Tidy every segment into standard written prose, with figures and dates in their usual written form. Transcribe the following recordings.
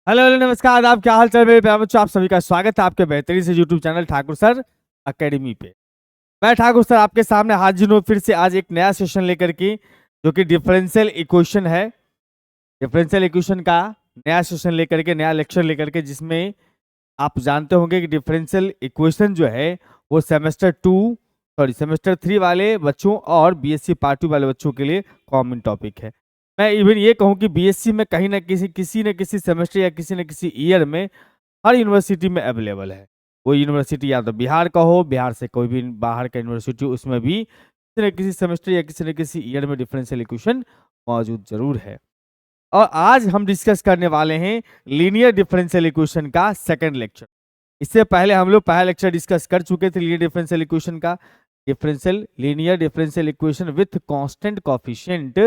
Hello hello नमस्कार आदाब, क्या हाल चाल मेरे प्यारे बच्चों। आप सभी का स्वागत है आपके बेहतरीन से YouTube channel Thakur sir academy पे। मैं ठाकुर सर आपके सामने हाजिर हूँ फिर से आज एक नया सेशन लेकर के, जो कि डिफरेंशियल इक्वेशन है। डिफरेंशियल इक्वेशन का नया सेशन लेकर के, नया लेक्चर लेकर के, जिसमें आप जानते होंगे कि डिफरेंशियल इक्वेशन जो है वो सेमेस्टर 3 वाले बच्चों और बीएससी पार्ट 2 वाले बच्चों के लिए कॉमन टॉपिक है। मैं इवन ये कहूँ कि बीएससी में कहीं ना किसी न किसी सेमेस्टर या किसी न किसी ईयर में हर यूनिवर्सिटी में अवेलेबल है। वो यूनिवर्सिटी या तो बिहार का हो, बिहार से कोई भी बाहर का यूनिवर्सिटी, उसमें भी किसी न किसी सेमेस्टर या किसी न किसी ईयर में डिफरेंशियल इक्वेशन मौजूद जरूर है। और आज हम डिस्कस करने वाले हैं लीनियर डिफरेंशियल इक्वेशन का सेकंड लेक्चर। इससे पहले हम लोग पहला लेक्चर डिस्कस कर चुके थे लीनियर डिफरेंशियल इक्वेशन का। Linear differential equation with constant coefficient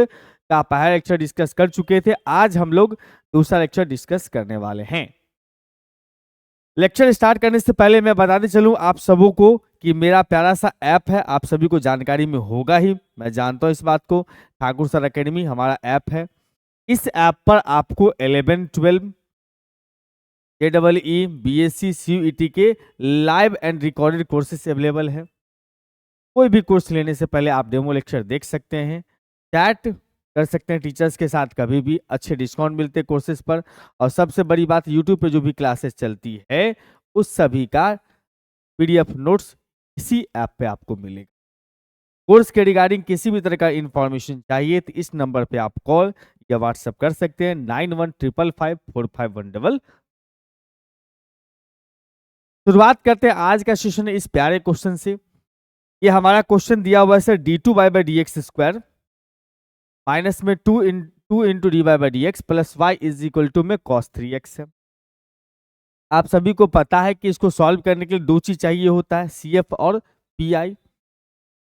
का पहला लेक्चर डिस्कस कर चुके थे। आज हम लोग दूसरा लेक्चर डिस्कस करने वाले हैं। लेक्चर स्टार्ट करने से पहले मैं बताते चलूं आप सबों को कि मेरा प्यारा सा ऐप है, आप सभी को जानकारी में होगा ही, मैं जानता हूं इस बात को। ठाकुर सर एकेडमी हमारा ऐप है। इस ऐप पर आपको 11 12 JEE BSc CUET के live and recorded courses available है। कोई भी कोर्स लेने से पहले आप डेमो लेक्चर देख सकते हैं, चैट कर सकते हैं टीचर्स के साथ, कभी भी अच्छे डिस्काउंट मिलते हैं कोर्सेज पर। और सबसे बड़ी बात, यूट्यूब पे जो भी क्लासेस चलती है उस सभी का PDF नोट्स इसी ऐप पे आपको मिलेगा। कोर्स के रिगार्डिंग किसी भी तरह का इंफॉर्मेशन चाहिए तो इस नंबर पे आप कॉल या व्हाट्सएप कर सकते हैं 9155545111। शुरुआत करते हैं आज का सेशन इस प्यारे क्वेश्चन से। ये हमारा क्वेश्चन दिया हुआ है सर, d2y/dx² माइनस में 2 into dy/dx plus y is equal to में cos 3x है। आप सभी को पता है कि इसको सॉल्व करने के लिए दो चीज चाहिए होता है, CF और PI।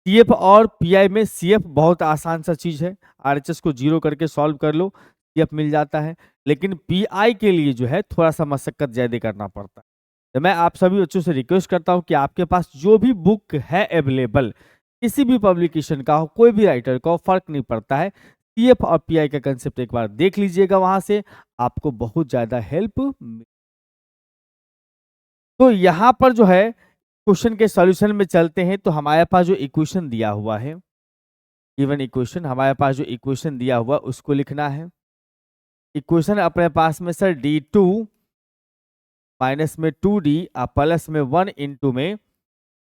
CF और PI में CF बहुत आसान सा चीज है, RHS को जीरो करके सॉल्व कर लो, CF मिल जाता है। लेकिन PI के लिए जो है थोड़ा सा मशक्कत ज्यादा करना पड़ता है। तो मैं आप सभी बच्चों से रिक्वेस्ट करता हूं कि आपके पास जो भी बुक है अवेलेबल, किसी भी पब्लिकेशन का हो, कोई भी राइटर का हो, फर्क नहीं पड़ता है, CF और PI का कंसेप्ट एक बार देख लीजिएगा, वहां से आपको बहुत ज्यादा हेल्प। तो यहाँ पर जो है क्वेश्चन के सॉल्यूशन में चलते हैं। तो हमारे पास जो इक्वेशन दिया हुआ है, गिवन इक्वेशन, हमारे पास जो इक्वेशन दिया हुआ उसको लिखना है। इक्वेशन अपने पास में सर d2 माइनस में 2d प्लस में 1 इंटू में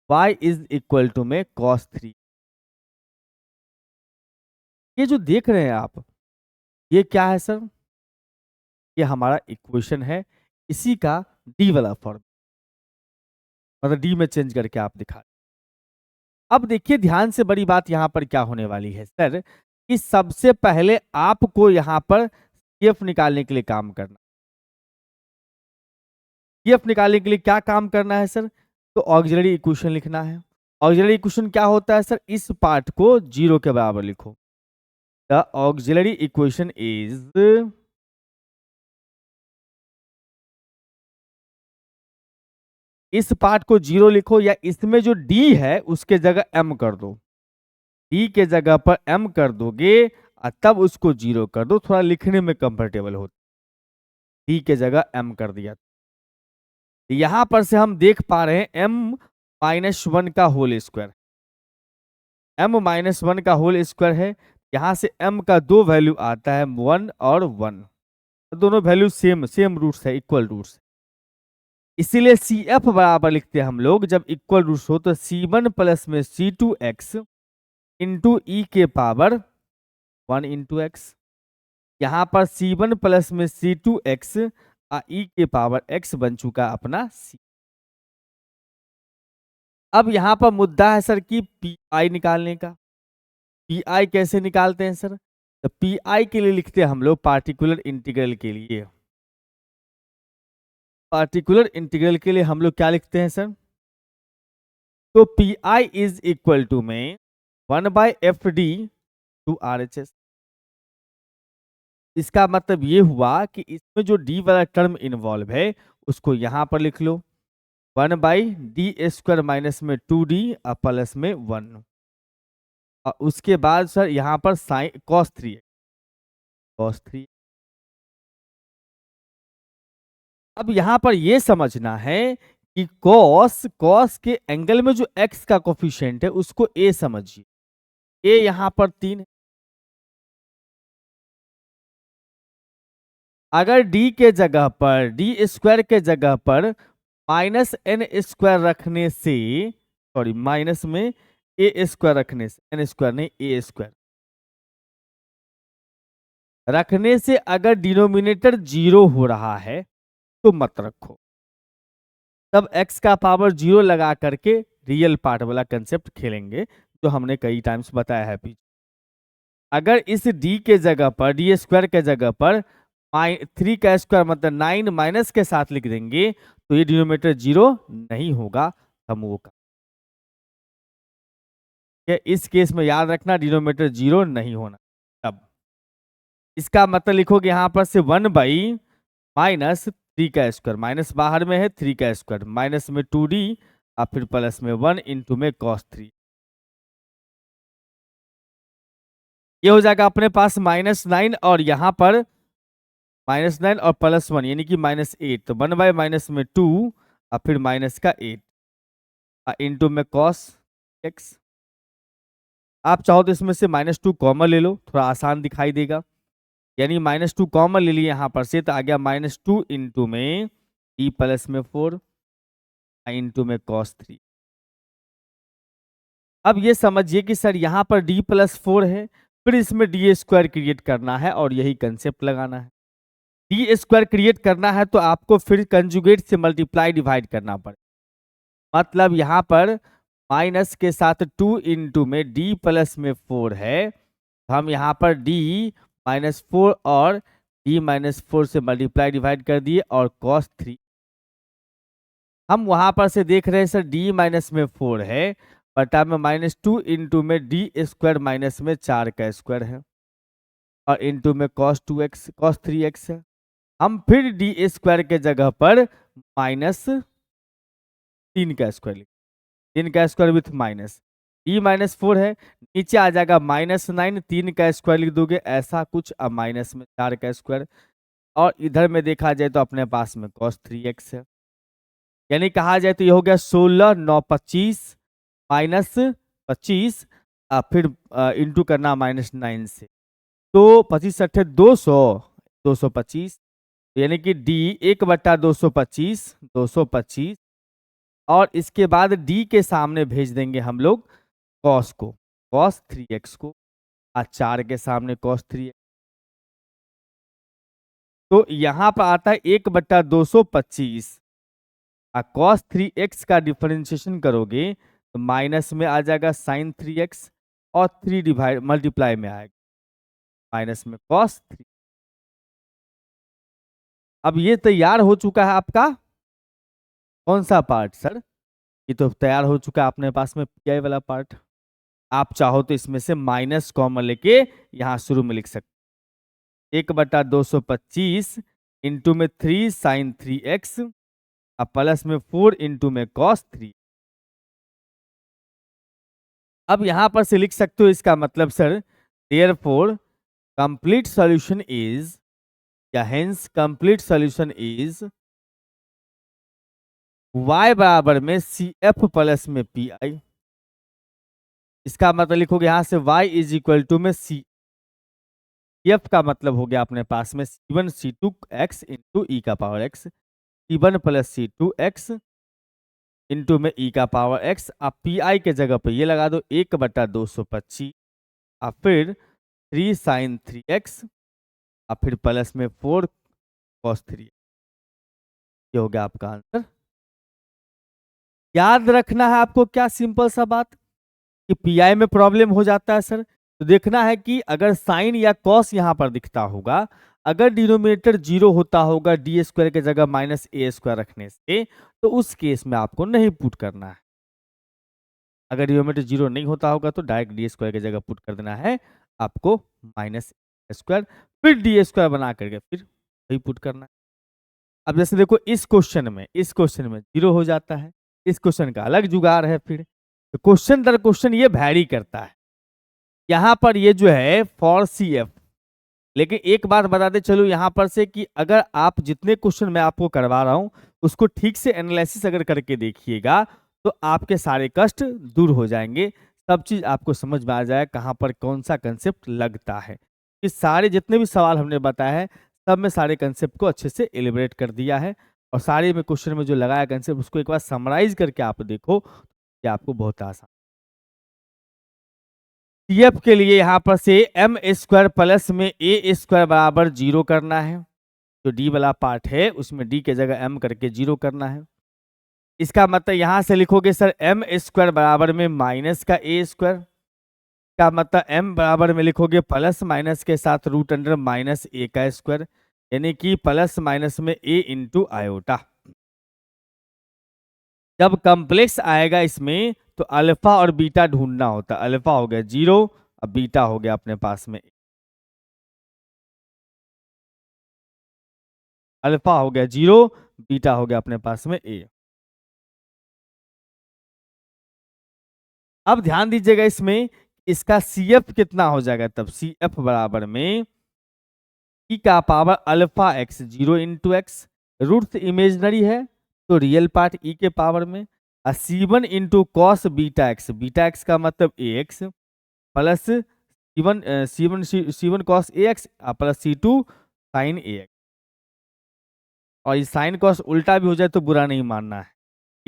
y इज इक्वल टू में cos 3। ये जो देख रहे हैं आप, ये क्या है सर? ये हमारा इक्वेशन है, इसी का d वाला फॉर्म, मतलब d में चेंज करके आप दिखा। अब देखिए ध्यान से, बड़ी बात यहां पर क्या होने वाली है सर, कि सबसे पहले आपको यहां पर CF निकालने के लिए काम करना। CF निकालने के लिए क्या काम करना है सर? तो ऑक्सिलरी इक्वेशन लिखना है। ऑक्सिलरी इक्वेशन क्या होता है सर? इस पार्ट को जीरो के बराबर लिखो। द ऑक्सिलरी इक्वेशन इज, इस पार्ट को जीरो लिखो, या इसमें जो D है उसके जगह M कर दो। D के जगह पर M कर दोगे और तब उसको जीरो कर दो, थोड़ा लिखने में कंफर्टेबल हो। D के जगह M कर दिया। यहां पर से हम देख पा रहे हैं m-1 का होल स्क्वायर, m-1 का होल स्क्वायर है। यहां से m का दो वैल्यू आता है, 1 और 1, तो दोनों वैल्यू सेम रूट्स है, इक्वल रूट्स। इसीलिए CF बराबर लिखते हैं हम लोग, जब इक्वल रूट्स हो तो C1 प्लस में C2x इंटू ई के पावर 1 इंटू एक्स। यहां पर C1 प्लस में C2x ई के पावर x बन चुका अपना C। अब यहां पर मुद्दा है सर कि PI निकालने का। PI कैसे निकालते हैं सर? तो PI के लिए लिखते हैं हम लोग पार्टिकुलर इंटीग्रल के लिए। पार्टिकुलर इंटीग्रल के लिए हम लोग क्या लिखते हैं सर? तो PI इज इक्वल टू में 1/FD टू RHS। इसका मतलब ये हुआ कि इसमें जो D वाला टर्म इन्वॉल्व है उसको यहां पर लिख लो, 1/d² माइनस में 2d प्लस में 1। और उसके बाद सर यहां पर साइन cos 3 है, cos 3 अब यहाँ पर ये समझना है कि कॉस के एंगल में जो एक्स का कोफिशिएंट है उसको ए समझिए। ए यहाँ पर 3 है। अगर डी के जगह पर डी स्क्वायर के जगह पर माइनस एन स्क्वायर रखने से, सॉरी माइनस में ए स्क्वायर रखने से, एन स्क्वायर नहीं ए स्क्वायर रखने से अगर डिनोमिनेटर 0 हो रहा है तो मत रखो। तब x का पावर 0 लगा करके रियल पार्ट वाला कंसेप्ट खेलेंगे जो हमने कई टाइम्स बताया है पीछे। अगर इस d के जगह पर डी स्क्वायर के जगह पर 3 का स्क्वायर मतलब 9 माइनस के साथ लिख देंगे तो ये डिनोमिनेटर 0 नहीं होगा समूह का। इस केस में याद रखना डिनोमिनेटर 0 नहीं होना। तब इसका मतलब लिखोगे यहां पर से 1 माइनस 3 का स्क्वायर, माइनस बाहर में है 3 का स्क्वायर, माइनस में 2d और फिर प्लस में 1 इंटू में cos 3। ये हो जाएगा अपने पास -9 और यहाँ पर -9 और +1 यानी कि -8, तो 1 माइनस में 2 और फिर माइनस का 8 इंटू में cos x। आप चाहो तो इसमें से -2 कॉमन ले लो, थोड़ा आसान दिखाई देगा। यानी -2 कॉमन ले लिए यहाँ पर से तो आ गया -2 इंटू में d प्लस में 4 इंटू में cos 3। अब ये समझिए कि सर यहाँ पर d+4 है, फिर इसमें डी स्क्वायर क्रिएट करना है और यही कंसेप्ट लगाना है। डी स्क्वायर क्रिएट करना है तो आपको फिर कंजुगेट से मल्टीप्लाई डिवाइड करना पड़ेगा। मतलब यहाँ पर माइनस के साथ 2 इंटू में d प्लस में 4 है, हम यहाँ पर d-4 और d-4 से मल्टीप्लाई डिवाइड कर दिए और cos 3। हम वहां पर से देख रहे हैं सर d-4 है बटा में -2 इंटू में डी स्क्वायर माइनस में 4 का स्क्वायर है और इंटू में cos 2x cos 3x है। हम फिर डी स्क्वायर के जगह पर -3 का स्क्वायर लिख, 3 का स्क्वायर विथ माइनस d-4 है, नीचे आ जाएगा -9, 3 का स्क्वायर लिख दोगे ऐसा कुछ, अब माइनस में 4 का स्क्वायर और इधर में देखा जाए तो अपने पास में cos 3x है। यानी कहा जाए तो ये हो गया 16 9 25 -25 फिर इंटू करना -9 से, तो 25 अट्ठे 200 225, यानी कि d 1/225 225 और इसके बाद d के सामने भेज देंगे हम लोग cos को, cos 3x को, 4 के सामने cos 3x, तो यहाँ पर आता है 1/225 cos 3x का डिफरेंशिएशन करोगे तो माइनस में आ जाएगा sin 3x और 3 डिवाइड मल्टीप्लाई में आएगा माइनस में cos 3। अब ये तैयार हो चुका है आपका कौन सा पार्ट सर? ये तो तैयार हो चुका है अपने पास में पीआई वाला पार्ट। आप चाहो तो इसमें से माइनस कॉमन लेके यहाँ शुरू में लिख सकते 1/225 इंटू में 3 sin 3x और प्लस में 4 इंटू में cos 3। अब यहां पर से लिख सकते हो इसका मतलब sir therefore complete solution is, या hence complete solution is y बराबर में CF प्लस में PI। इसका मतलब लिखोगे यहां से y इज इक्वल टू में CF का मतलब हो गया अपने पास में C1 C2x इंटू ई का power x, C1 plus C2x into में ई का पावर x। अब PI के जगह पे ये लगा दो 1/225 और फिर 3 sin 3x और फिर प्लस में 4 cos 3। ये हो गया आपका आंसर। याद रखना है आपको क्या सिंपल सा बात कि पीआई में प्रॉब्लम हो जाता है सर, तो देखना है कि अगर साइन या कॉस यहां पर दिखता होगा, अगर डिनोमिनेटर 0 होता होगा डी स्क्वायर के जगह -a² रखने से, तो उस केस में आपको नहीं पुट करना है। अगर डिनोमिनेटर 0 नहीं होता होगा तो डायरेक्ट डी स्क्वायर की जगह पुट कर देना है आपको -a², फिर डी² बना करके फिर वही पुट करना है। अब जैसे देखो इस क्वेश्चन में 0 हो जाता है, इस क्वेश्चन का अलग जुगाड़ है। फिर तो क्वेश्चन दर क्वेश्चन ये वैरी करता है। यहां पर ये जो है फॉर CF लेकिन एक बात बताते चलो यहाँ पर से कि अगर आप जितने क्वेश्चन मैं आपको करवा रहा हूँ उसको ठीक से एनालिसिस अगर करके देखिएगा तो आपके सारे कष्ट दूर हो जाएंगे, सब चीज आपको समझ में आ जाए कहाँ पर कौन सा कंसेप्ट लगता है। इस सारे जितने भी सवाल हमने बताए हैं सब में सारे कंसेप्ट को अच्छे से एलिब्रेट कर दिया है, और सारे में क्वेश्चन में जो लगाया कंसेप्ट उसको एक बार समराइज करके आप देखो कि आपको बहुत आसान। सीएफ के लिए यहाँ पर से एम स्क्वायर प्लस में ए स्क्वायर बराबर 0 करना है। जो डी वाला पार्ट है उसमें डी के जगह एम करके 0 करना है। इसका मतलब यहां से लिखोगे सर एम स्क्वायर बराबर में माइनस का ए स्क्वायर, का मतलब एम बराबर में लिखोगे प्लस माइनस के साथ रूट अंडर माइनस ए का स्क्वायर, यानी कि प्लस माइनस में ए इंटू आयोटा। जब कॉम्प्लेक्स आएगा इसमें तो अल्फा और बीटा ढूंढना होता है। अल्फा हो गया 0 और बीटा हो गया अपने पास में, अल्फा हो गया 0 बीटा हो गया अपने पास में ए। अब ध्यान दीजिएगा इसमें इसका सीएफ कितना हो जाएगा, तब सीएफ बराबर में ई का power alpha x 0 into x, root imaginary है तो रियल पार्ट ई के पावर में, और C1 into cos beta x का मतलब ए x plus C1 cos a x plus C2 sign a x. और ये साइन कॉस उल्टा भी हो जाए तो बुरा नहीं मानना है,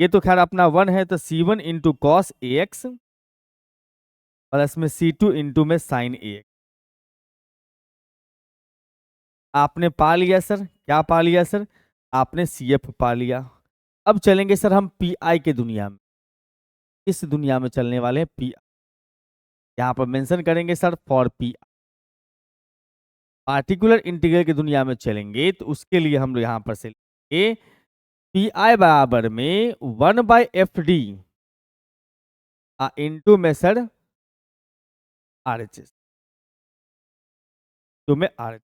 ये तो खैर अपना 1 है तो C1 into cos a x plus में C2 इंटू में साइन ए एक्स। आपने पा लिया सर, क्या पा लिया सर, आपने सीएफ पा लिया। अब चलेंगे सर हम पीआई के दुनिया में, इस दुनिया में चलने वाले हैं पीआई। यहां पर मेंशन करेंगे sir for P, particular integral की दुनिया में चलेंगे तो उसके लिए हम लोग यहां पर से लेंगे पी आई बराबर में 1/FD इंटू में सर RHS, तो में RHS।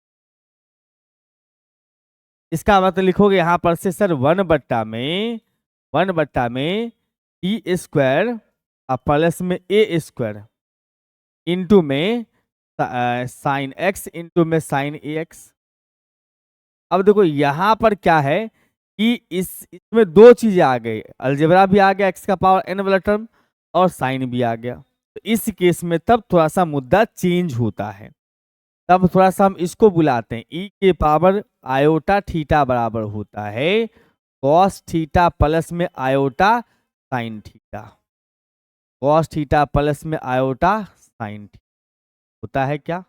इसका मतलब लिखोगे यहां पर से सर 1/में टी स्क्वायर प्लस में ए स्क्वायर इंटू में साइन एक्स इंटू में साइन ए एक्स। अब देखो यहां पर क्या है कि इसमें दो चीजें आ गई, अलजेब्रा भी आ गया एक्स का पावर एन वाला टर्म और साइन भी आ गया, तो इस केस में तब थोड़ा सा मुद्दा चेंज होता है। तब थोड़ा सा हम इसको बुलाते हैं ई के पावर आयोटा थीटा बराबर होता है कॉस थीटा प्लस में iota sine theta, cos theta plus में आयोटा साइन थीटा होता है क्या,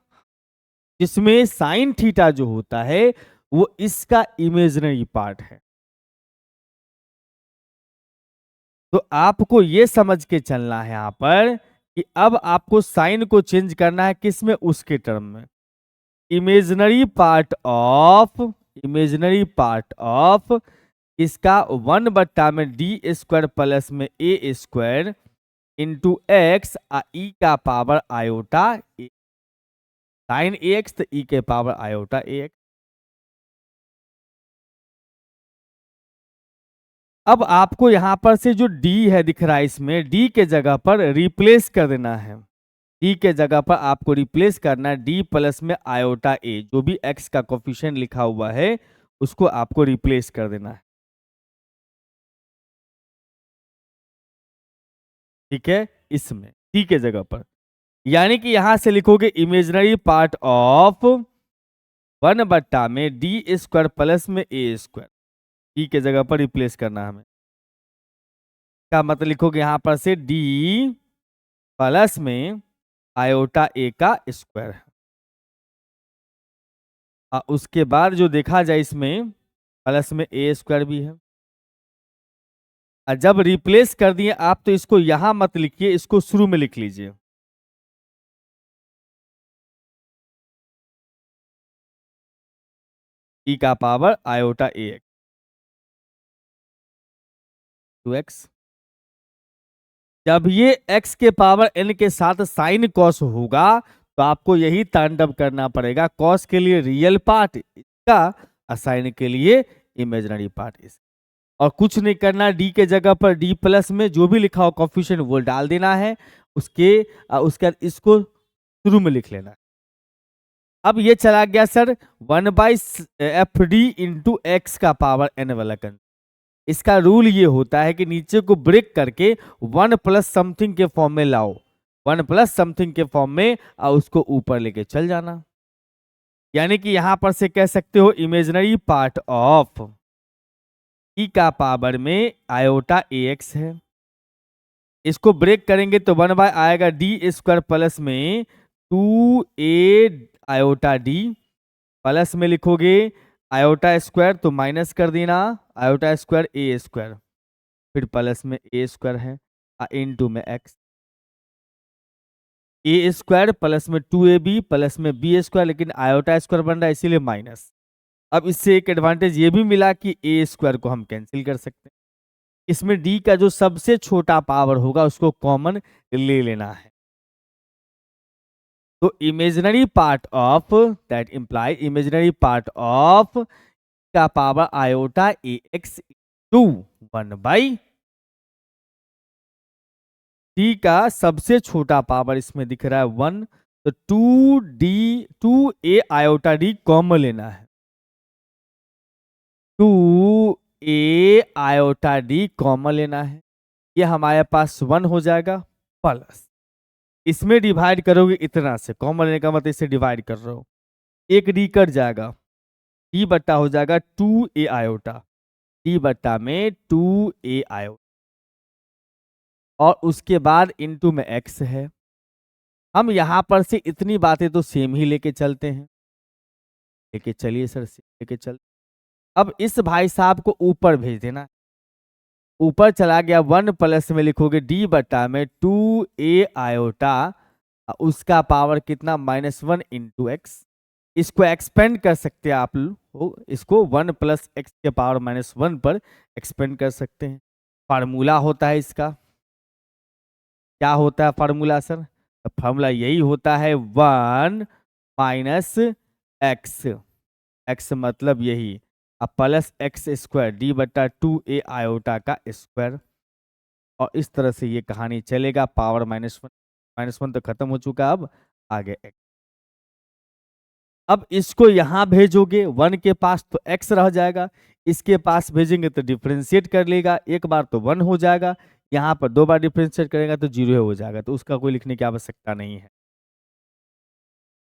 जिसमें साइन थीटा जो होता है वो इसका इमेजिनरी पार्ट है। तो आपको ये समझ के चलना है यहां पर कि अब आपको साइन को चेंज करना है किसमें, उसके टर्म में। इमेजिनरी पार्ट ऑफ इसका 1/में डी स्क्वायर प्लस में ए स्क्वायर इंटू एक्स ई का power iota sine a x तो ई के पावर आयोटा ए एक्स। अब आपको यहां पर से जो d है दिख रहा है इसमें d के जगह पर रिप्लेस कर देना है, d के जगह पर आपको रिप्लेस करना है d प्लस में आयोटा a, जो भी x का कोफिशिएंट लिखा हुआ है उसको आपको रिप्लेस कर देना है। ठीक है, इसमें d के जगह पर, यानी कि यहां से लिखोगे इमेजिनरी पार्ट ऑफ 1/में डी स्क्वायर प्लस में ए स्क्वायर, d के जगह पर रिप्लेस करना है हमें। का मतलब लिखोगे यहां पर से d प्लस में आयोटा ए का स्क्वायर है, उसके बाद जो देखा जाए इसमें प्लस में ए स्क्वायर भी है। जब रिप्लेस कर दिए आप तो इसको यहां मत लिखिए, इसको शुरू में लिख लीजिए। ई का पावर आयोटा ए एक्स 2x, जब ये x के पावर n के साथ साइन कॉस होगा तो आपको यही तांडव करना पड़ेगा, कॉस के लिए रियल पार्ट इसका और साइन के लिए इमेजिनरी पार्ट इसका, और कुछ नहीं करना। d के जगह पर d प्लस में जो भी लिखा हो कोफिशिएंट वो डाल देना है, उसके बाद इसको शुरू में लिख लेना है। अब ये चला गया सर 1/FD इंटू एक्स का पावर n वाला कंसेप्ट। इसका रूल ये होता है कि नीचे को ब्रेक करके 1 प्लस समथिंग के फॉर्म में लाओ, 1 प्लस समथिंग के फॉर्म में और उसको ऊपर लेके चल जाना। यानी कि यहां पर से कह सकते हो इमेजिनरी पार्ट ऑफ ई का पावर में आयोटा AX है। इसको ब्रेक करेंगे तो 1 बाय आएगा D² प्लस में 2A आयोटा D, प्लस में लिखोगे आयोटा स्क्वायर तो माइनस कर देना आयोटा स्क्वायर A², फिर प्लस में A² है इनटू में x, A² प्लस में 2AB प्लस में B², लेकिन आयोटा स्क्वायर बन रहा है इसीलिए माइनस। अब इससे एक एडवांटेज ये भी मिला कि A² को हम कैंसिल कर सकते हैं। इसमें D का जो सबसे छोटा पावर होगा उसको कॉमन ले लेना है। तो imaginary part of that imply imaginary part of का power iota AX to 1/, T का सबसे छोटा पावर इसमें दिख रहा है 1, तो 2A आयोटा D कॉमन लेना है, 2A आयोटा D कॉमन लेना है। ये हमारे पास 1 हो जाएगा, प्लस इसमें डिवाइड करोगे इतना से, कॉमन लेने का मतलब इसे डिवाइड कर रहे हो, एक डी कट जाएगा, डी बट्टा हो जाएगा 2A आयोटा, डी बट्टा में 2A आयोटा, और उसके बाद इनटू में x है। हम यहां पर से इतनी बातें तो सेम ही लेके चलते हैं, लेके चलिए सर, लेके चल। अब इस भाई साहब को ऊपर भेज देना, ऊपर चला गया 1 प्लस में लिखोगे डी बट्टा में 2A आयोटा, उसका पावर कितना -1 इंटू एक्स। इसको एक्सपेंड कर सकते हैं आप लोग, इसको 1 प्लस एक्स के पावर -1 पर एक्सपेंड कर सकते हैं। फार्मूला होता है इसका, क्या होता है फार्मूला सर? फार्मूला यही होता है 1 माइनस एक्स, एक्स मतलब यही, अब प्लस x² डी बट्टा 2A आयोटा का स्क्वायर, और इस तरह से ये कहानी चलेगा। पावर -1 तो खत्म हो चुका, अब आगे x। अब इसको यहां भेजोगे 1 के पास तो x रह जाएगा, इसके पास भेजेंगे तो डिफरेंशिएट कर लेगा, एक बार तो 1 हो जाएगा, यहाँ पर 2 बार डिफरेंशिएट करेगा तो 0 हो जाएगा, तो उसका कोई लिखने की आवश्यकता नहीं है।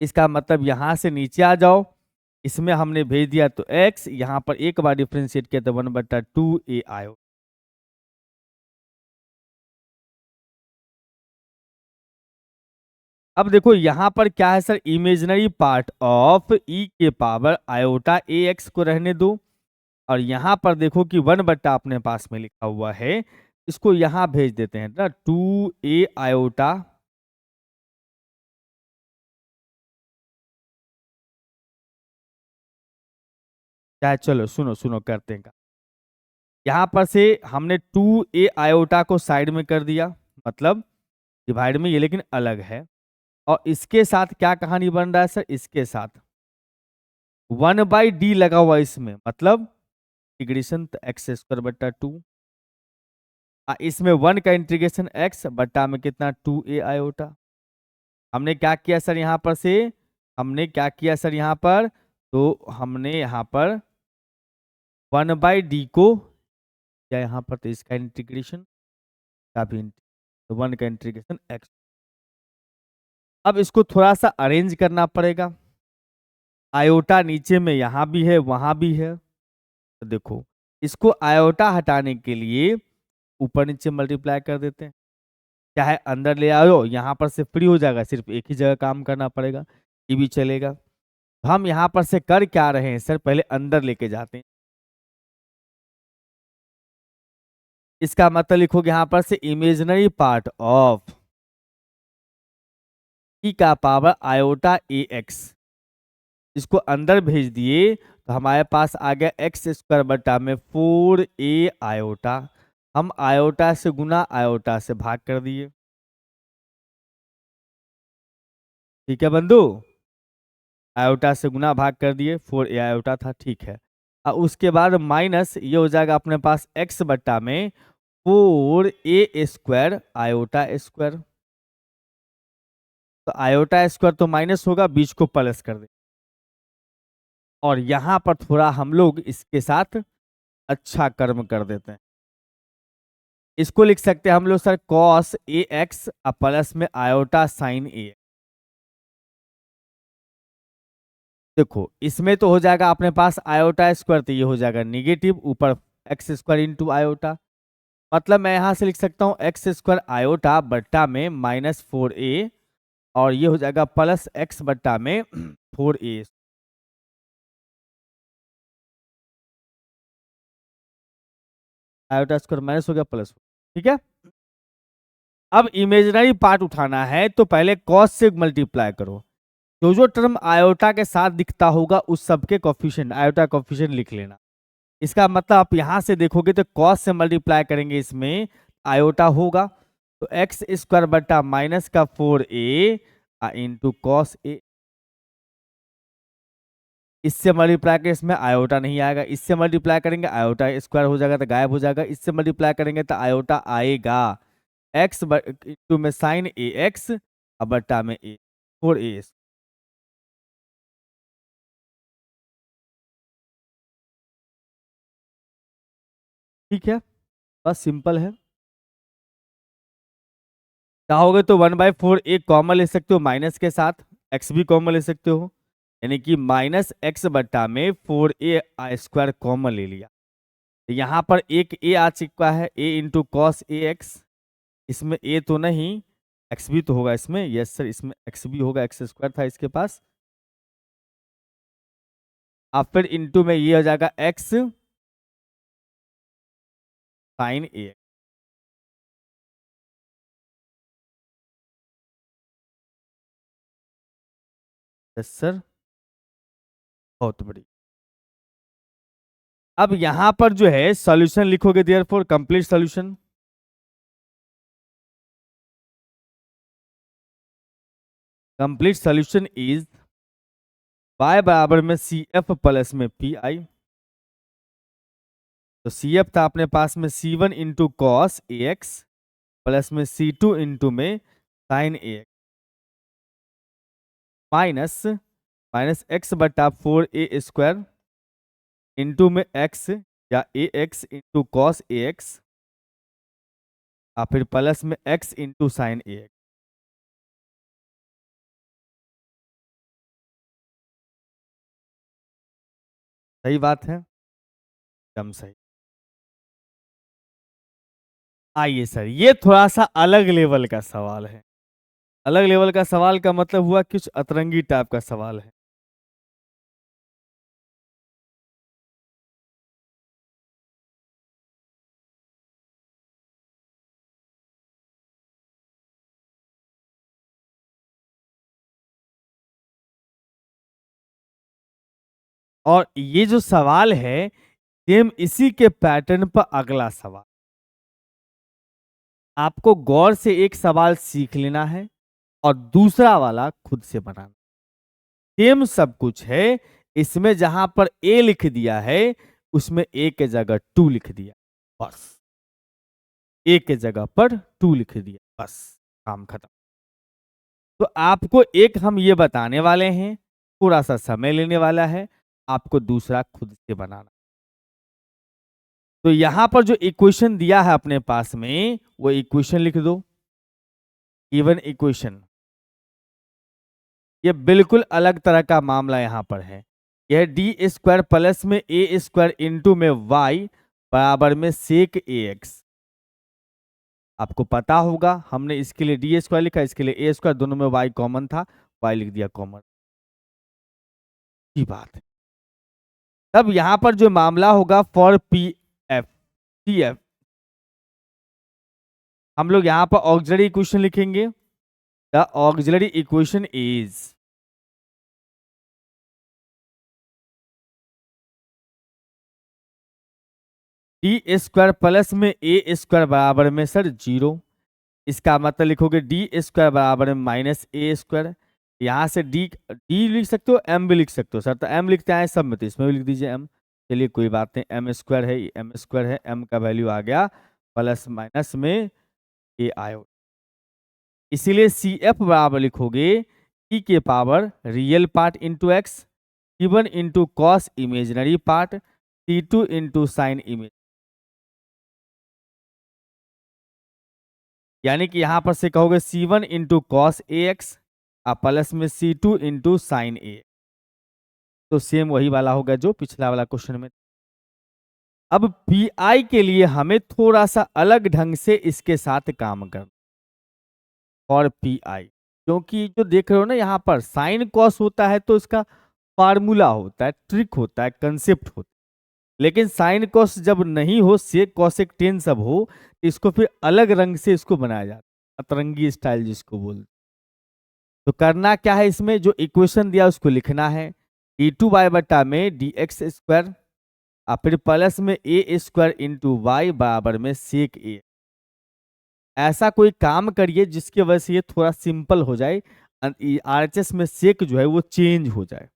इसका मतलब यहां से नीचे आ जाओ, इसमें हमने भेज दिया तो x, यहां पर एक बार डिफरेंशिएट किया तो 1/2A आयो। अब देखो यहां पर क्या है sir, imaginary part of e के पावर आयोटा AX को रहने दो, और यहां पर देखो कि 1 अपने पास में लिखा हुआ है, इसको यहां भेज देते हैं ना 2A आयोटा, क्या है, चलो सुनो सुनो करते हैं। यहां पर से हमने 2A आयोटा को साइड में कर दिया, मतलब डिवाइड में ये लेकिन अलग है, और इसके साथ क्या कहानी बन रहा है सर, इसके साथ 1/D लगा हुआ इसमें, मतलब इंटीग्रेशन x²/2, इसमें 1 का इंटीग्रेशन x बट्टा में कितना 2A आयोटा। हमने क्या किया सर यहाँ पर से, हमने क्या किया सर यहाँ पर, तो हमने यहाँ पर 1/D को या यहाँ पर तो इसका इंटीग्रेशन का भी, तो 1 का इंटीग्रेशन x। अब इसको थोड़ा सा अरेंज करना पड़ेगा, आयोटा नीचे में यहाँ भी है वहां भी है, तो देखो इसको आयोटा हटाने के लिए ऊपर नीचे मल्टीप्लाई कर देते हैं, चाहे अंदर ले आओ, यहाँ पर से फ्री हो जाएगा, सिर्फ एक ही जगह काम करना पड़ेगा, ये भी चलेगा। हम यहाँ पर से कर क्या रहे हैं सर, पहले अंदर लेके जाते हैं। इसका मतलब लिखोगे यहाँ पर से इमेजिनरी पार्ट ऑफ ई का पावर आयोटा AX, इसको अंदर भेज दिए तो हमारे पास आ गया x² में 4A आयोटा, हम आयोटा से गुना आयोटा से भाग कर दिए, ठीक है बंधु, आयोटा से गुना भाग कर दिए, 4A आयोटा था, ठीक है। और उसके बाद माइनस ये हो जाएगा अपने पास x में 4A² आयोटा स्क्वायर, तो आयोटा स्क्वायर तो माइनस होगा, बीच को प्लस कर दे, और यहाँ पर थोड़ा हम लोग इसके साथ अच्छा कर्म कर देते हैं। इसको लिख सकते हैं हम लोग sir cos a x plus में आयोटा साइन ए। देखो इसमें तो हो जाएगा अपने पास आयोटा स्क्वायर, तो ये हो जाएगा निगेटिव, ऊपर एक्स स्क्वायर इंटू आयोटा। मतलब मैं यहां से लिख सकता हूं एक्स स्क्वायर आयोटा बट्टा में -4a, और ये हो जाएगा प्लस एक्स बट्टा में 4a। आयोटा स्क्वायर माइनस हो गया प्लस, ठीक है। अब इमेजिनरी पार्ट उठाना है तो पहले कॉस से मल्टीप्लाई करो। जो टर्म आयोटा के साथ दिखता होगा उस सबके कोफिशिएंट आयोटा कोफिशिएंट लिख लेना। इसका मतलब आप यहां से देखोगे तो कॉस से मल्टीप्लाई करेंगे, इसमें आयोटा होगा तो एक्स स्क्वायर बटा माइनस का 4a इंटू कॉस ए। इससे मल्टीप्लाई करेंगे इसमें आयोटा नहीं आएगा, इससे मल्टीप्लाई करेंगे आयोटा स्क्वायर हो जाएगा तो गायब हो जाएगा, इससे मल्टीप्लाई करेंगे तो आयोटा आएगा। एक्स इंटू में साइन ए एक्स बट्टा में ए 4a। ठीक है, बस सिंपल है। चाहोगे तो 1/4 एक कॉमन ले सकते हो माइनस के साथ, एक्स भी कॉमन ले सकते हो, यानी कि माइनस एक्स बट्टा में 4a स्क्वायर कॉमन ले लिया। यहाँ पर एक a आ चुका है, a into cos a x. इसमें a तो नहीं, x भी तो होगा इसमें, यस सर इसमें x भी होगा, एक्स स्क्वायर था इसके पास। अब फिर इंटू में ये हो जाएगा x साइन ए। यस सर, बहुत बड़ी। अब यहां पर जो है सॉल्यूशन लिखोगे, therefore complete solution. Complete solution is y बराबर में सी एफ प्लस में पी आई। तो सी एफ था अपने पास में C1 into cos a x plus में C2 इंटू में sine a x minus minus x बटा 4a स्क्वायर इंटू में x या ए x into cos a x और फिर प्लस में x into sine a x. सही बात है, एकदम सही। आइए सर, ये थोड़ा सा अलग लेवल का सवाल है। अलग लेवल का सवाल का मतलब हुआ कुछ अतरंगी टाइप का सवाल है। और ये जो सवाल है सेम इसी के पैटर्न पर अगला सवाल। आपको गौर से एक सवाल सीख लेना है और दूसरा वाला खुद से बनाना। सेम सब कुछ है, इसमें जहां पर ए लिख दिया है उसमें ए के जगह 2 लिख दिया, बस। ए के जगह पर 2 लिख दिया, बस, काम खत्म। तो आपको एक हम ये बताने वाले हैं, थोड़ा सा समय लेने वाला है, आपको दूसरा खुद से बनाना। तो यहां पर जो इक्वेशन दिया है अपने पास में वो इक्वेशन लिख दो, गिवन इक्वेशन। ये बिल्कुल अलग तरह का मामला यहां पर है। यह डी स्क्वायर प्लस में ए स्क्वायर इंटू में वाई बराबर में सेक ए एक्स। आपको पता होगा हमने इसके लिए डी स्क्वायर लिखा, इसके लिए ए स्क्वायर, दोनों में वाई कॉमन था, वाई लिख दिया कॉमन की बात है। तब यहां पर जो मामला होगा for P F T F, हम लोग यहां पर ऑक्सिलरी इक्वेशन लिखेंगे। The auxiliary equation is D square plus में ए स्क्वायर बराबर में सर 0। इसका मतलब लिखोगे डी स्क्वायर बराबर में माइनस ए स्क्वायर। यहाँ से डी डी लिख सकते हो, एम भी लिख सकते हो सर, तो एम लिखते हैं सब में, तो इसमें भी लिख दीजिए एम। चलिए कोई बात नहीं, एम स्क्वायर है, एम स्क्वायर है, एम का वैल्यू आ गया प्लस माइनस में ए आयो। इसीलिए सी एफ बराबर लिखोगे ई के power real part into x C1 into cos imaginary part, C2 into sine image, यानी कि यहां पर से कहोगे C1 into cos a x plus में C2 इंटू साइन ए, तो सेम वही वाला होगा जो पिछला वाला क्वेश्चन में। अब पी के लिए हमें थोड़ा सा अलग ढंग से इसके साथ काम करना, और पी क्योंकि जो देख रहे हो ना यहाँ पर साइन कॉस होता है तो इसका फार्मूला होता है, ट्रिक होता है, कंसेप्ट होता है। लेकिन साइन कॉस जब नहीं हो, सेक कॉसेक टेन सब हो, तो इसको फिर अलग रंग से इसको बनाया जाता है, अतरंगी स्टाइल जिसको बोलते। तो करना क्या है, इसमें जो इक्वेशन दिया उसको लिखना है, d2y बटा में डी एक्स स्क्वायर, फिर प्लस में ए स्क्वायर इंटू वाई बराबर में सेक ए। ऐसा कोई काम करिए जिसकी वजह से ये थोड़ा सिंपल हो जाए, आरएचएस में सेक जो है वो चेंज हो जाए।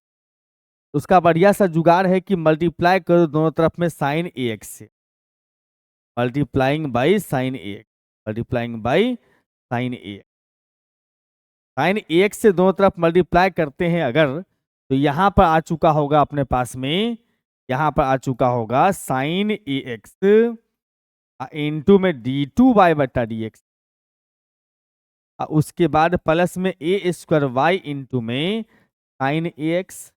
उसका बढ़िया सा जुगाड़ है कि मल्टीप्लाई करो दोनों तरफ में साइन ए एक्स से, multiplying by sine a x, multiplying by sine a, sine a x से दोनों तरफ मल्टीप्लाई करते हैं अगर, तो यहां पर आ चुका होगा अपने पास में, यहां पर आ चुका होगा साइन ए एक्स इंटू में डी टू वाई बटा डी एक्स, उसके बाद प्लस में ए स्क्वायर वाई इंटू में साइन ए एक्स।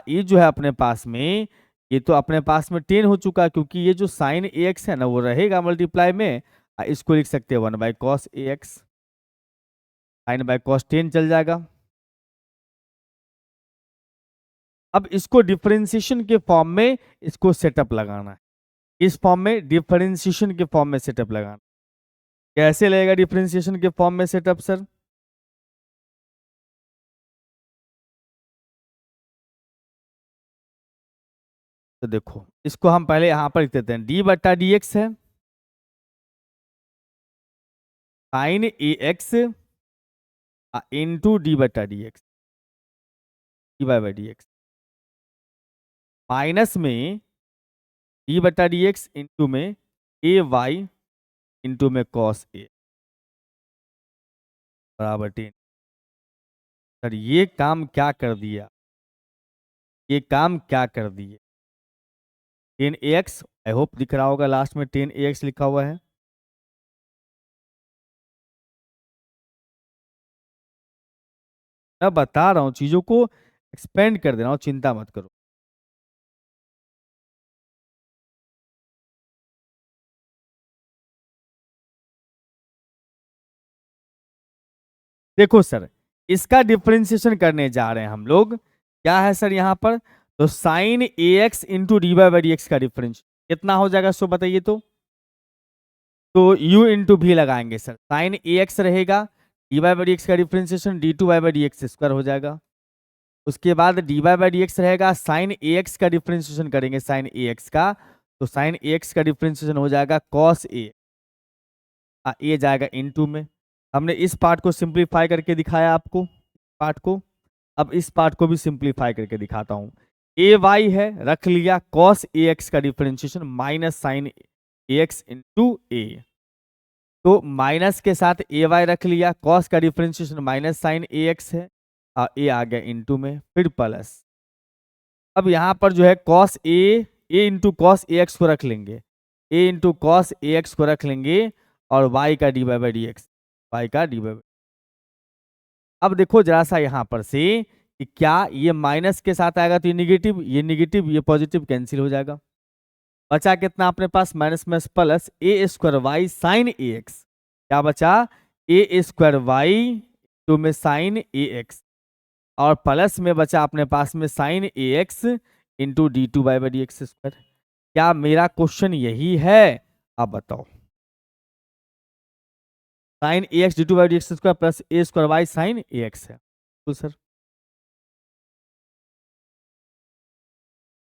ये जो है अपने पास में, ये तो अपने पास में 10 हो चुका, क्योंकि ये जो साइन ए एक्स है ना वो रहेगा मल्टीप्लाई में, इसको लिख सकते हैं 1 by cos a x, sine by cos 10 चल जाएगा। अब इसको डिफरेंशिएशन के फॉर्म में इसको सेटअप लगाना है, इस फॉर्म में डिफरेंशिएशन के फॉर्म में सेटअप लगाना। कैसे लगेगा डिफरेंशिएशन के फॉर्म में सेटअप सर? तो देखो इसको हम पहले यहां पर लिख देते हैं, डी बटा डी एक्स है sign a x into D बटा D x, D by d x, minus में डी बटा डी एक्स इंटू में ए वाई इंटू में कॉस ए बराबर 10। सर ये काम क्या कर दिया, ये काम क्या कर दिए, 10ax, आई होप दिख रहा होगा लास्ट में 10ax लिखा हुआ है। मैं बता रहा हूं, चीजों को एक्सपेंड कर दे रहा हूं, चिंता मत करो। देखो सर, इसका डिफरेंशिएशन करने जा रहे हैं हम लोग, क्या है सर यहाँ पर, तो sine a x into d by d x का डिफरेंस कितना हो जाएगा सो बताइए तो u इंटू भी लगाएंगे सर, साइन ए एक्स रहेगा, डी बाई डी एक्स का differentiation D two by d x square हो जाएगा। उसके बाद डी बाई डी एक्स रहेगा, साइन ए एक्स का डिफरेंशिएशन करेंगे साइन ए एक्स का, तो साइन ए एक्स का डिफरेंशिएशन हो जाएगा कॉस ए, ये जाएगा इनटू में। हमने इस पार्ट को सिंप्लीफाई करके दिखाया आपको, पार्ट को, अब इस पार्ट को भी सिंप्लीफाई करके दिखाता हूं। ए वाई है, रख लिया, कॉस ए एक्स का differentiation minus sign a x into ए, तो माइनस के साथ ए वाई रख लिया, कॉस का differentiation minus sign a x है, ए आ गया इंटू में, फिर प्लस। अब यहां पर जो है cos a into cos a x को रख लेंगे, a into cos a x को रख लेंगे, और वाई का d by d x, y का डी बाई। अब देखो जरा सा यहां पर से कि क्या ये माइनस के साथ आएगा तो ये निगेटिव, ये पॉजिटिव कैंसिल हो जाएगा। बचा कितना अपने पास, माइनस में plus a square y sine a x, क्या बचा, ए स्क्वायर वाई टू में साइन ए एक्स, और प्लस में बचा अपने पास में sine a x into d two by d x square. क्या मेरा क्वेश्चन यही है, आप बताओ। Sine a x d two by d x square plus a square y sine a x है, तो सर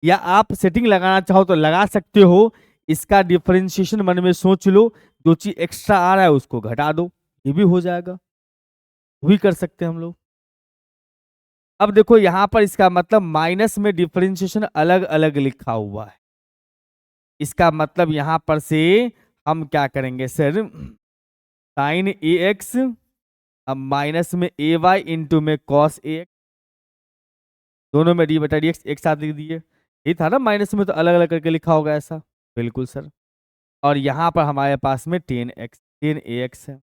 या आप सेटिंग लगाना चाहो तो लगा सकते हो, इसका डिफरेंशिएशन मन में सोच लो, जो चीज एक्स्ट्रा आ रहा है उसको घटा दो, ये भी हो जाएगा, वो भी कर सकते हैं हम लोग। अब देखो यहां पर इसका मतलब माइनस में डिफरेंशिएशन अलग अलग लिखा हुआ है, इसका मतलब यहां पर से हम क्या करेंगे सर, साइन ए एक्स, अब माइनस में ए वाई इंटू में कॉस ए एक्स, दोनों में डी बटा डी एक्स एक साथ लिख दिए। ये था ना माइनस में तो अलग अलग करके लिखा होगा ऐसा। बिल्कुल सर। और यहाँ पर हमारे पास में 10 ax है।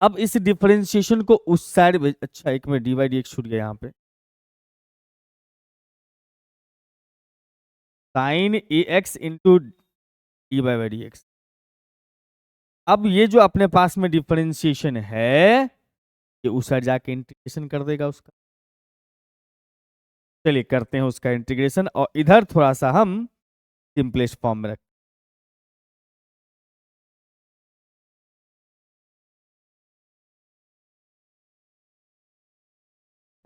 अब इस डिफरेंशिएशन को उस साइड में, अच्छा एक में डी बाई डी एक्स छूट गया यहाँ पे, sine a x into d by d x. अब ये जो अपने पास में डिफरेंशिएशन है ये उस साइड जाके इंटीग्रेशन कर देगा उसका। चलिए करते हैं उसका इंटीग्रेशन और इधर थोड़ा सा हम सिंपलेस्ट फॉर्म में रखते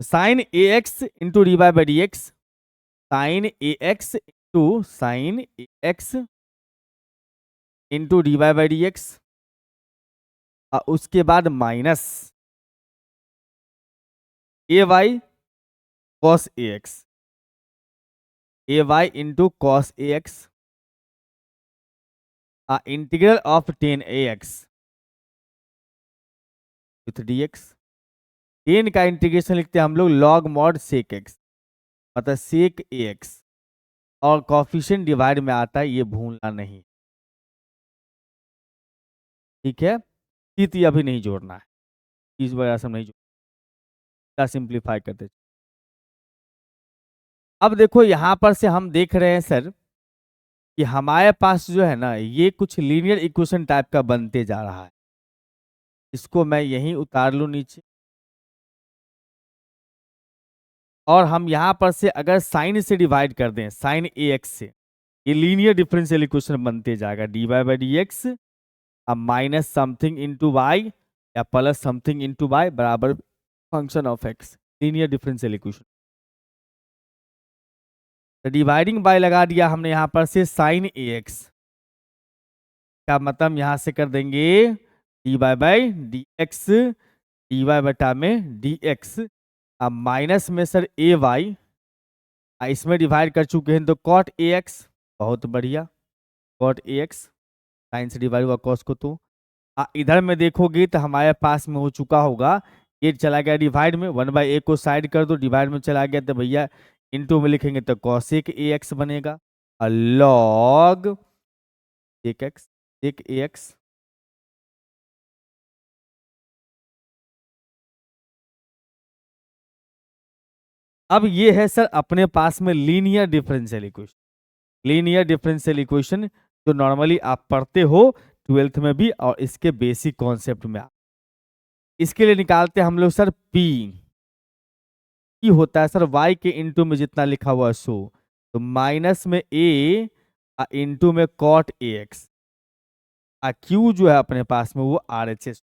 हैं। Sine a x into d by d x, sine a x into sine a x into d by d x, और उसके बाद minus a y cos a x, a y into cos a x, integral of 10 ax with d x. 10 का integration लिखते हैं हम लोग log mod सेक x, मतलब सेक a x, और कॉफिशिएंट डिवाइड में आता है, ये भूलना नहीं। ठीक है, स्थिति अभी नहीं जोड़ना है, इस वजह से हम नहीं जोड़ना, सिंप्लीफाई करते। अब देखो यहां पर से हम देख रहे हैं सर कि हमारे पास जो है ना ये कुछ लीनियर इक्वेशन टाइप का बनते जा रहा है। इसको मैं यहीं उतार लूं नीचे, और हम यहां पर से अगर साइन से डिवाइड कर दें, साइन ए एक्स से, ये लीनियर डिफरेंशियल इक्वेशन बनते जाएगा d y by d x, अब माइनस समथिंग इंटू वाई या प्लस समथिंग इंटू वाई बराबर function of x, linear differential equation. तो डिवाइडिंग बाय लगा दिया हमने यहां पर से साइन ए एक्स का मतलब यहां से कर देंगे d y by d x, d y बटा में डी एक्स, अब माइनस में सर ए वाई, इसमें डिवाइड कर चुके हैं तो कॉट ए एक्स, बहुत बढ़िया, कॉट ए एक्स, साइन से डिवाइड हुआ कॉस को, तो इधर में देखोगे तो हमारे पास में हो चुका होगा, ये चला गया डिवाइड में, 1/a को साइड कर दो, डिवाइड में चला गया तो भैया इनटू में लिखेंगे तो कॉसेक ए एक्स बनेगा, और लॉग एक एक्स, एक ए एक्स। अब ये है सर अपने पास में linear differential equation, linear differential equation जो नॉर्मली आप पढ़ते हो 12th में भी और इसके बेसिक कॉन्सेप्ट में। इसके लिए निकालते हैं हम लोग सर पी, की होता है सर y के इंटू में जितना लिखा हुआ सो, तो माइनस में a इंटू में कॉट ए एक्स, क्यू जो है अपने पास में वो R H S,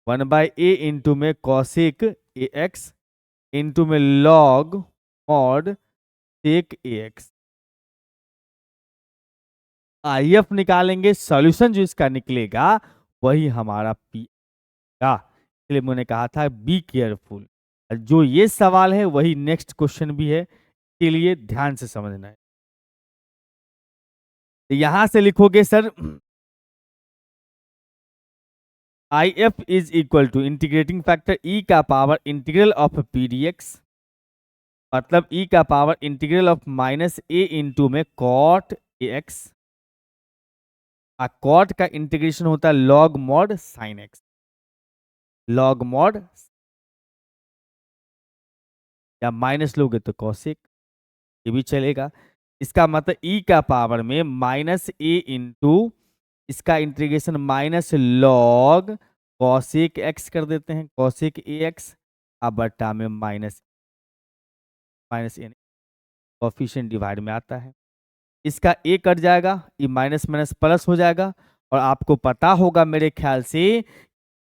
1/a into में कॉसेक ए एक्स इंटू में log mod sec a x. I F निकालेंगे, सॉल्यूशन जो इसका निकलेगा वही हमारा पी का, इसलिए मैंने कहा था बी केयरफुल, जो ये सवाल है वही नेक्स्ट क्वेश्चन भी है, के लिए ध्यान से समझना है। तो यहां से लिखोगे sir I F is equal to integrating factor E का power integral of P D X, मतलब ई का power integral of minus A into में कॉट ए एक्स, कॉट का इंटीग्रेशन होता है log mod sine X, log mod, या minus लोगे तो कॉसेक, ये भी चलेगा। इसका मतलब ई का पावर में माइनस ए इंटू इसका integration minus log cosec x कर देते हैं, कॉसेक ए एक्स, अब बट्टा में माइनस माइनस ए, कॉफिशिएंट डिवाइड में आता है, इसका ए कट जाएगा, ये माइनस माइनस प्लस हो जाएगा, और आपको पता होगा मेरे ख्याल से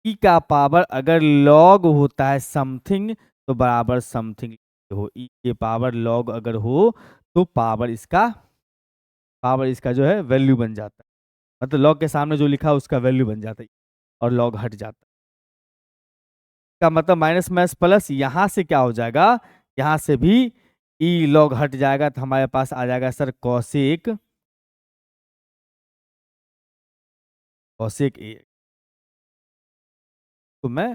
ई का पावर अगर लॉग होता है समथिंग तो बराबर समथिंग हो, ई के पावर लॉग अगर हो तो पावर इसका जो है वैल्यू बन जाता है, मतलब लॉग के सामने जो लिखा है उसका वैल्यू बन जाता है और लॉग हट जाता है। का मतलब माइनस माइनस प्लस, यहां से क्या हो जाएगा, यहां से भी ई लॉग हट जाएगा तो हमारे पास आ जाएगा सर कॉसेक, कॉसेक ए। तो मैं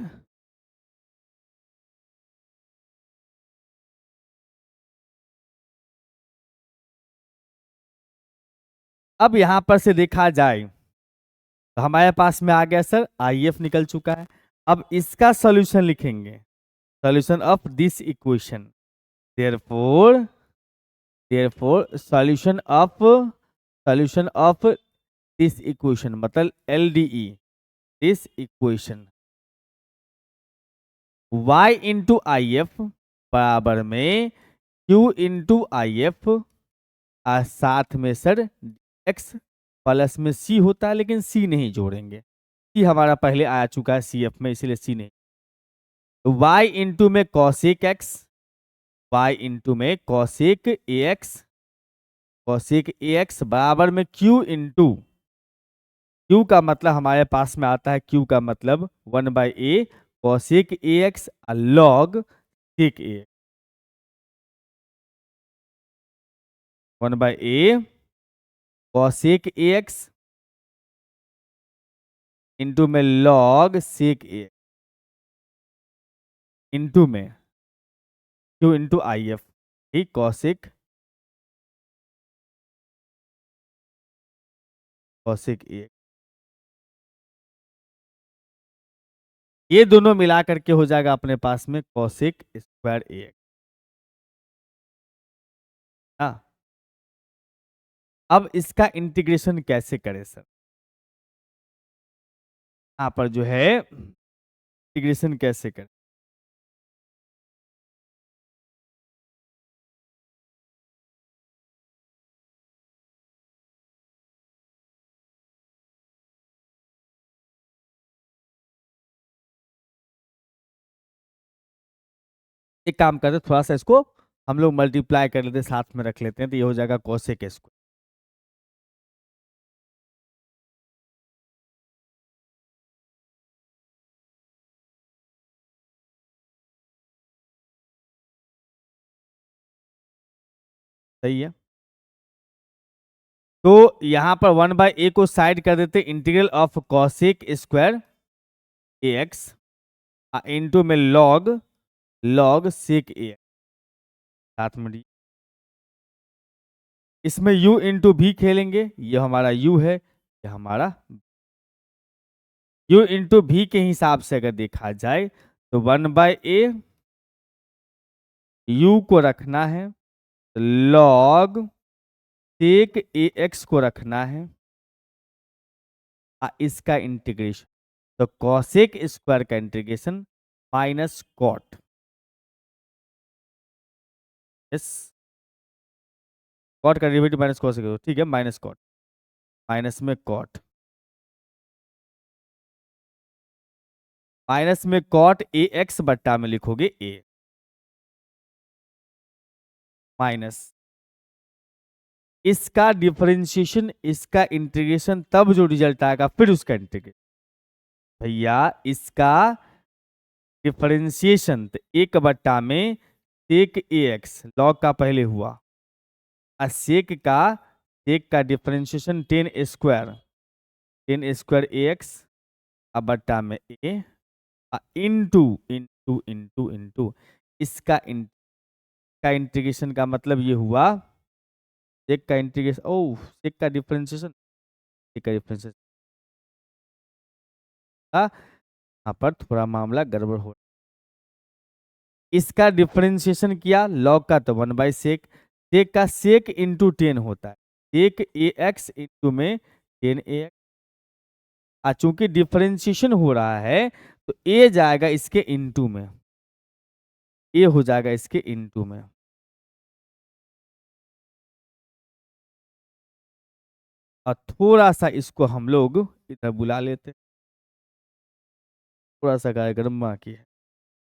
अब यहां पर से देखा जाए तो हमारे पास में आ गया सर IF निकल चुका है। अब इसका सॉल्यूशन लिखेंगे, solution of this equation. Therefore therefore solution of this equation मतलब LDE, this equation y into IF बराबर में Q इंटू IF और साथ में सर x प्लस में C होता है, लेकिन C नहीं जोड़ेंगे, C हमारा पहले आ चुका है CF में, इसीलिए C नहीं। तो y इंटू में कॉसेक x, y इंटू में कॉसेक AX बराबर में Q इंटू, Q का मतलब हमारे पास में आता है, Q का मतलब 1/a cosec AX log sec AX, 1/a cosec AX into में लॉग सेक AX इंटू में Q इंटू IF, ठीक, कॉसेक AX। ये दोनों मिला करके हो जाएगा अपने पास में कॉसेक स्क्वायर AX। हाँ, अब इसका इंटीग्रेशन कैसे करें सर? यहाँ पर जो है इंटीग्रेशन कैसे करें? एक काम करते, थोड़ा सा इसको हम लोग मल्टीप्लाई कर लेते, साथ में रख लेते हैं, तो ये हो जाएगा कॉसेक स्क्वायर। सही है, तो यहां पर 1/a को साइड कर देते, integral of cosec square AX into में लॉग सेक AX साथ में इसमें u इंटू भी खेलेंगे, ये हमारा u है, ये हमारा u इंटू भी के हिसाब से अगर देखा जाए तो 1/a u को रखना है, लॉग सेक AX को रखना है, इसका इंटीग्रेशन, तो कॉसेक स्क्वायर का integration minus cot, yes, cot का डेरिवेटिव माइनस कॉसेक, ठीक है, माइनस कॉट, माइनस में कॉट, माइनस में कॉट AX बट्टा में लिखोगे a माइनस इसका डिफरेंशिएशन, इसका इंटीग्रेशन, तब जो रिजल्ट आएगा फिर उसका इंटीग्रेशन। भैया इसका डिफरेंशिएशन तो 1 में सेक AX लॉग का पहले हुआ, और सेक का डिफरेंशिएशन 10 स्क्वायर AX अब बट्टा में a into into into into इसका इंटीग्रेशन का मतलब ये हुआ, सेक का इंटीग्रेशन, ओह सेक का डिफरेंशिएशन, सेक का डिफरेंशिएशन, यहाँ पर थोड़ा मामला गड़बड़ हो, इसका डिफरेंशिएशन किया लॉग का तो 1/सेक, सेक का सेक इंटू 10 होता है, सेक AX इंटू में 10AX, चूंकि डिफरेंशिएशन हो रहा है तो a जाएगा इसके इंटू में, a हो जाएगा इसके इंटू में, और थोड़ा सा इसको हम लोग इधर बुला लेते, थोड़ा सा कार्यक्रम बाकी है।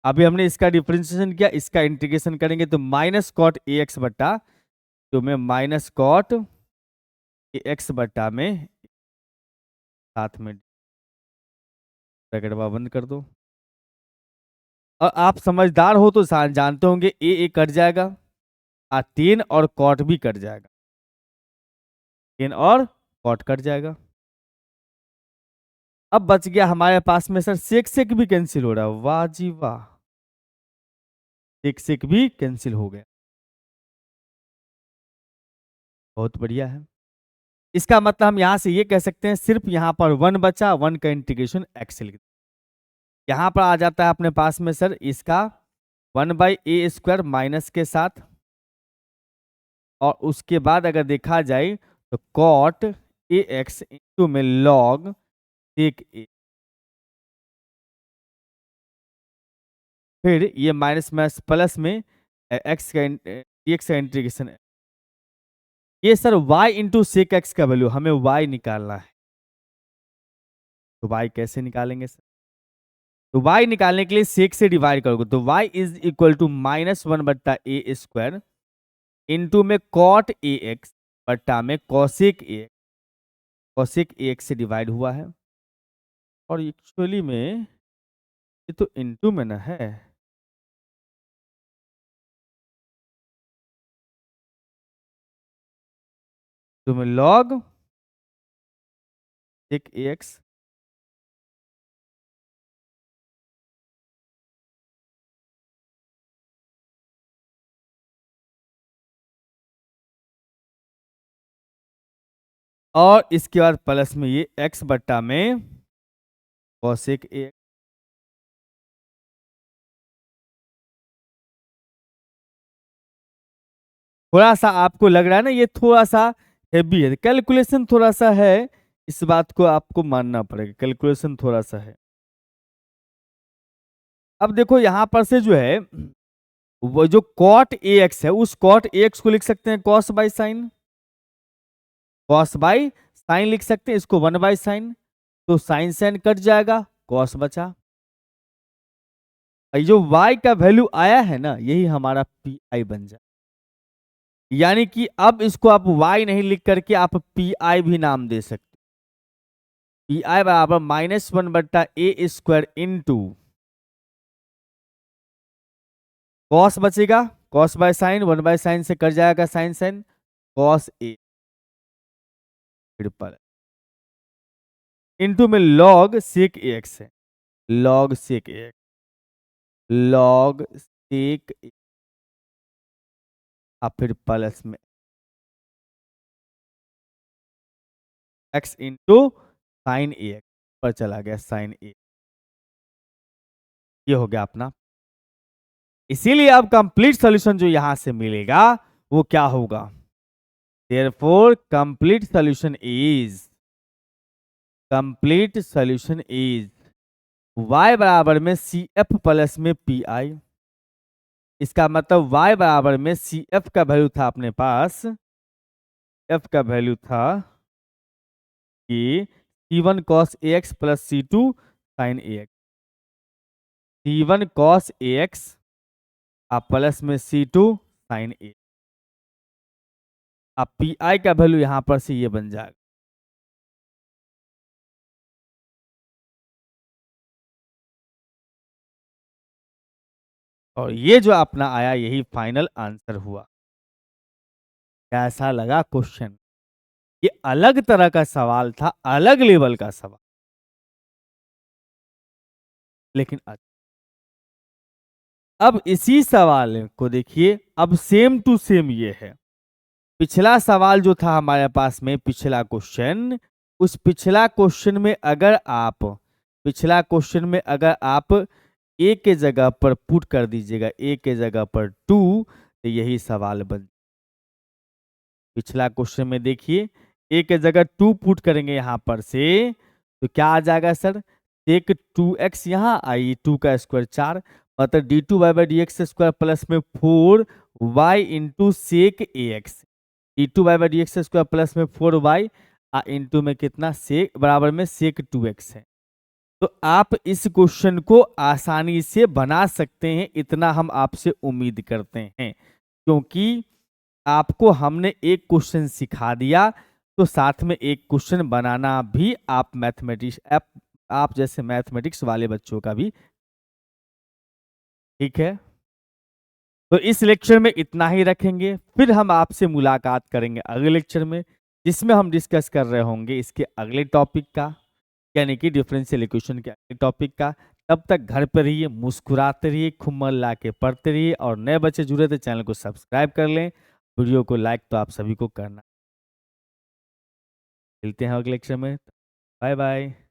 अभी हमने इसका डिफरेंशिएशन किया, इसका इंटीग्रेशन करेंगे तो माइनस कॉट AX बट्टा, तो मैं माइनस कॉट AX बट्टा में साथ में ब्रैकेट बंद कर दो, और आप समझदार हो तो जानते होंगे ए कट जाएगा, 10 और कॉट भी कट जाएगा, 10 और कॉट कट जाएगा। अब बच गया हमारे पास में सर सेक सेक भी कैंसिल हो रहा है, वाह जी वाह, सेक सेक भी कैंसिल हो गया, बहुत बढ़िया है। इसका मतलब हम यहाँ से ये कह सकते हैं सिर्फ यहाँ पर 1 बचा, 1 का इंटीग्रेशन x लिख, यहाँ पर आ जाता है अपने पास में सर इसका 1/a² माइनस के साथ, और उसके बाद अगर देखा जाए तो cot ax इंटू में log sec a, फिर ये माइनस माइनस प्लस में x का dx का इंटीग्रेशन है। ये sir y into sec x का वैल्यू, हमें y निकालना है, तो y कैसे निकालेंगे सर? तो y निकालने के लिए सेक से डिवाइड करोगे तो y is equal to -1/a² into में cot ax बट्टा में cosec ax, cosec ax से डिवाइड हुआ है, और एक्चुअली में ये तो इंटू में ना है, तो में log sec ax, और इसके बाद प्लस में ये x बट्टा में cosec ax। थोड़ा सा आपको लग रहा है ना ये थोड़ा सा हेवी है, कैलकुलेशन थोड़ा सा है, इस बात को आपको मानना पड़ेगा, कैलकुलेशन थोड़ा सा है। अब देखो यहां पर से जो है वो जो cot ax है उस cot ax को लिख सकते हैं cos by sine, cos by sine लिख सकते हैं इसको 1 बाई साइन, तो साइन साइन कट जाएगा, cos बचा। ये जो y का वैल्यू आया है ना यही हमारा pi बन जाए, यानी कि अब इसको आप y नहीं लिख करके आप pi भी नाम दे सकते, pi बराबर -1/a² इंटू कॉस बचेगा, cos by sine, 1 by sine से कट जाएगा sine sine, cos a triple into में लॉग सेक एक्स है, log sec x, log sec और फिर प्लस में एक्स इंटू साइन ए पर चला गया साइन ए, ये हो गया अपना। इसीलिए अब कंप्लीट सॉल्यूशन जो यहां से मिलेगा वो क्या होगा, therefore complete solution is, complete solution is y बराबर में सी एफ प्लस में पी आई, इसका मतलब y बराबर में सी एफ का वैल्यू था अपने पास, f का वैल्यू था कि c1 cos ax plus c2 sin ax, c1 cos ax आप प्लस में c2 sin ax, अब पी आई का वैल्यू यहां पर से ये बन जाएगा, और ये जो अपना आया यही फाइनल आंसर हुआ। कैसा लगा क्वेश्चन? ये अलग तरह का सवाल था, अलग लेवल का सवाल, लेकिन अब इसी सवाल को देखिए, अब सेम टू सेम ये है, पिछला सवाल जो था हमारे पास में पिछला क्वेश्चन, उस पिछला क्वेश्चन में अगर आप, पिछला क्वेश्चन में अगर आप ए के जगह पर पुट कर दीजिएगा, ए के जगह पर 2, तो यही सवाल बन, पिछला क्वेश्चन में देखिए ए के जगह 2 पुट करेंगे यहां पर से, तो क्या आ जाएगा सर, सेक 2x यहाँ आई 2 का स्क्वायर 4, मतलब d2/dx² प्लस में 4y into sec ax, d2/dx² plus में 4y इंटू में कितना सेक बराबर में सेक 2x है। तो आप इस क्वेश्चन को आसानी से बना सकते हैं, इतना हम आपसे उम्मीद करते हैं, क्योंकि आपको हमने एक क्वेश्चन सिखा दिया, तो साथ में एक क्वेश्चन बनाना भी आप मैथमेटिक्स आप जैसे मैथमेटिक्स वाले बच्चों का भी, ठीक है। तो इस लेक्चर में इतना ही रखेंगे, फिर हम आपसे मुलाकात करेंगे अगले लेक्चर में, जिसमें हम डिस्कस कर रहे होंगे इसके अगले टॉपिक का, यानी कि डिफरेंशियल इक्वेशन के अगले टॉपिक का। तब तक घर पर रहिए, मुस्कुराते रहिए, खूब मन ला के पढ़ते रहिए, और नए बच्चे जुड़े तो चैनल को सब्सक्राइब कर लें, वीडियो को लाइक तो आप सभी को करना मिलते हैं अगले लेक्चर में। Bye bye.